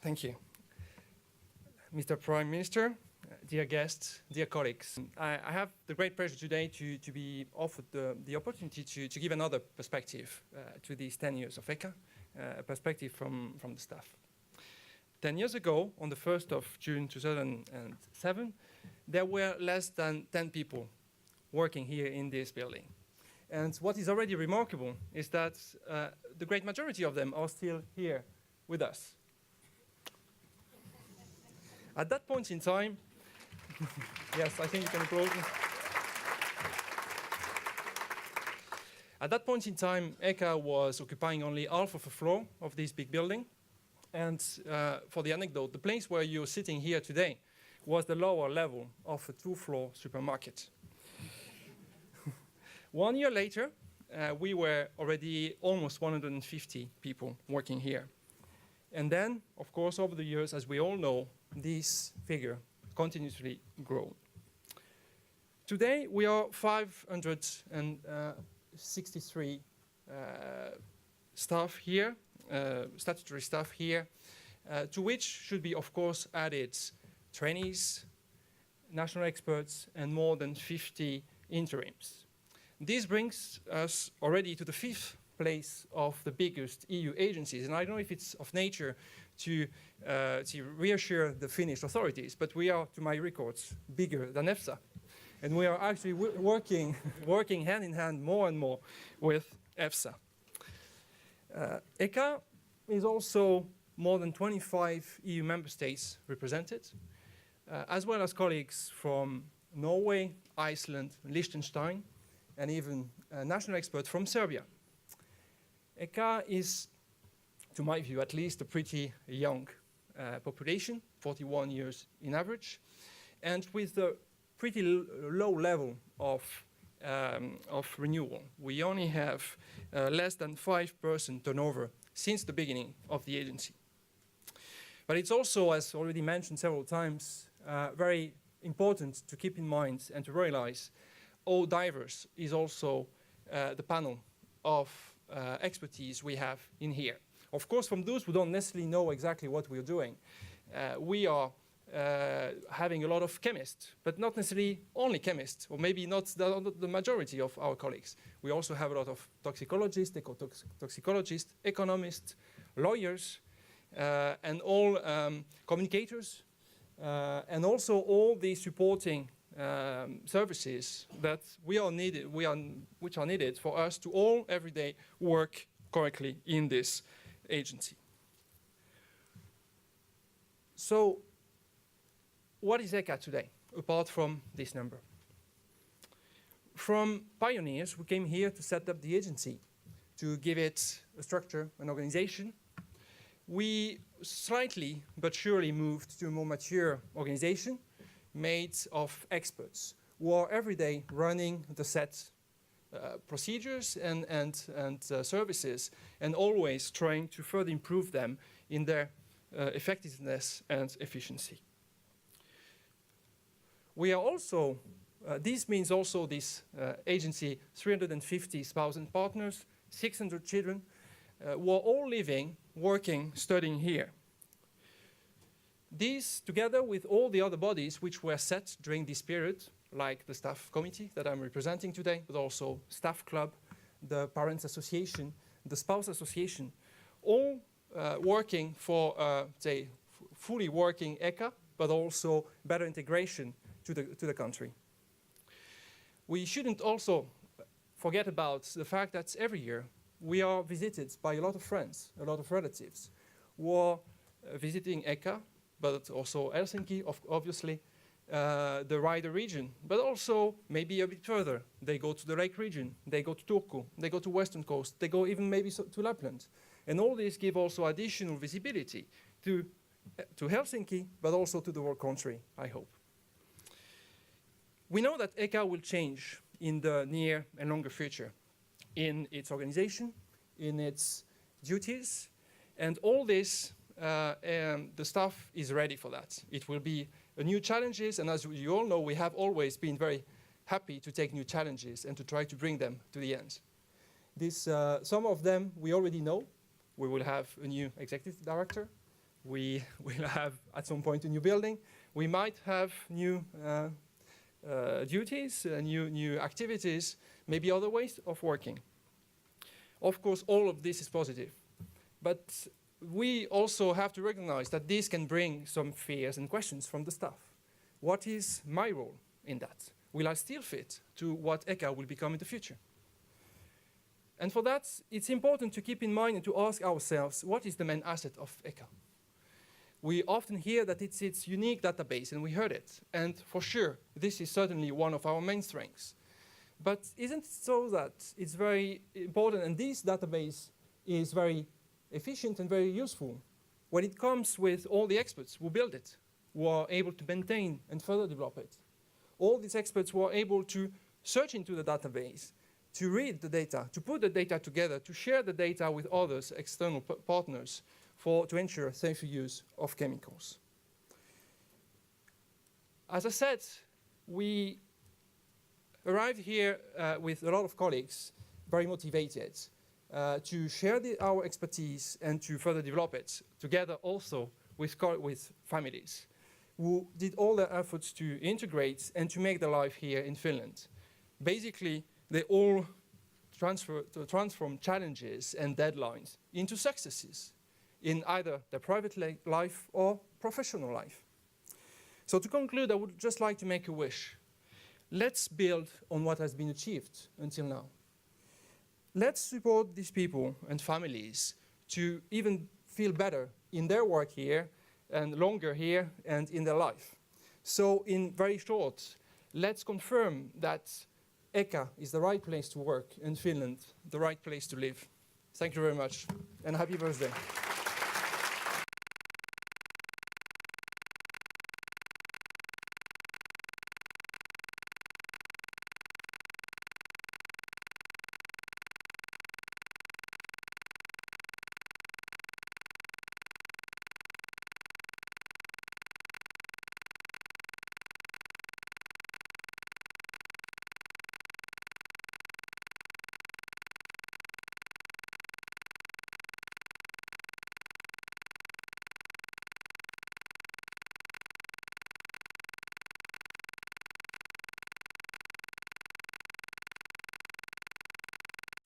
Thank you. Mr. Prime Minister, dear guests, dear colleagues, I have the great pleasure today to be offered the opportunity to give another perspective to these 10 years of ECHA, a perspective from the staff. 10 years ago, on the 1st of June 2007, there were less than 10 people working here in this building. And what is already remarkable is that the great majority of them are still here with us. At that point in time, yes, I think you can applaud. At that point in time, ECHA was occupying only half of a floor of this big building. And for the anecdote, the place where you're sitting here today was the lower level of a 2-floor supermarket. 1 year later, we were already almost 150 people working here. And then, of course, over the years, as we all know, this figure continuously grows. Today, we are 563 staff here, statutory staff here, to which should be, of course, added trainees, national experts, and more than 50 interims. This brings us already to the 5th place of the biggest EU agencies. And I don't know if it's of nature to reassure the Finnish authorities, but we are, to my records, bigger than EFSA. And we are actually working hand in hand more and more with EFSA. ECHA is also more than 25 EU member states represented, as well as colleagues from Norway, Iceland, Liechtenstein, and even a national expert from Serbia. ECHA is, to my view at least, a pretty young population, 41 years in average, and with a pretty low level of renewal. We only have less than 5% turnover since the beginning of the agency. But it's also, as already mentioned several times, very important to keep in mind and to realize how diverse is also the panel of expertise we have in here. Of course, from those who don't necessarily know exactly what we're doing, we are having a lot of chemists, but not necessarily only chemists, or maybe not the majority of our colleagues. We also have a lot of toxicologists, ecotoxicologists, economists, lawyers, and all communicators, and also all the supporting services that which are needed for us to all every day work correctly in this agency. So, what is ECHA today, apart from this number? From pioneers who came here to set up the agency, to give it a structure, an organization, we slightly but surely moved to a more mature organization made of experts who are every day running the set procedures and services, and always trying to further improve them in their effectiveness and efficiency. We are also, this means also this agency, 350 spouse and partners, 600 children, who are all living, working, studying here. These, together with all the other bodies which were set during this period, like the staff committee that I'm representing today, but also staff club, the parents association, the spouse association, all working for, say, fully working ECHA, but also better integration to the country. We shouldn't also forget about the fact that every year we are visited by a lot of friends, a lot of relatives, who are visiting ECHA, but also Helsinki, obviously, the wider region, but also maybe a bit further. They go to the lake region, they go to Turku, they go to Western Coast, they go even maybe to Lapland. And all this give also additional visibility to Helsinki, but also to the whole country, I hope. We know that ECHA will change in the near and longer future in its organization, in its duties, and all this, the staff is ready for that. It will be new challenges, and as you all know, we have always been very happy to take new challenges and to try to bring them to the end. Some of them we already know. We will have a new executive director. We will have, at some point, a new building. We might have new duties, new activities, maybe other ways of working. Of course, all of this is positive. But we also have to recognize that this can bring some fears and questions from the staff. What is my role in that? Will I still fit to what ECHA will become in the future? And for that, it's important to keep in mind and to ask ourselves, what is the main asset of ECHA? We often hear that it's its unique database, and we heard it. And for sure, this is certainly one of our main strengths. But isn't it so that it's very important, and this database is very efficient and very useful when it comes with all the experts who build it, who are able to maintain and further develop it. All these experts who are able to search into the database, to read the data, to put the data together, to share the data with others, external partners, to ensure safer use of chemicals. As I said, we arrived here with a lot of colleagues, very motivated to share our expertise and to further develop it, together also with families who did all their efforts to integrate and to make their life here in Finland. Basically, they all transform challenges and deadlines into successes in either their private life or professional life. So to conclude, I would just like to make a wish. Let's build on what has been achieved until now. Let's support these people and families to even feel better in their work here and longer here and in their life. So in very short, let's confirm that ECHA is the right place to work in Finland, the right place to live. Thank you very much, and happy birthday.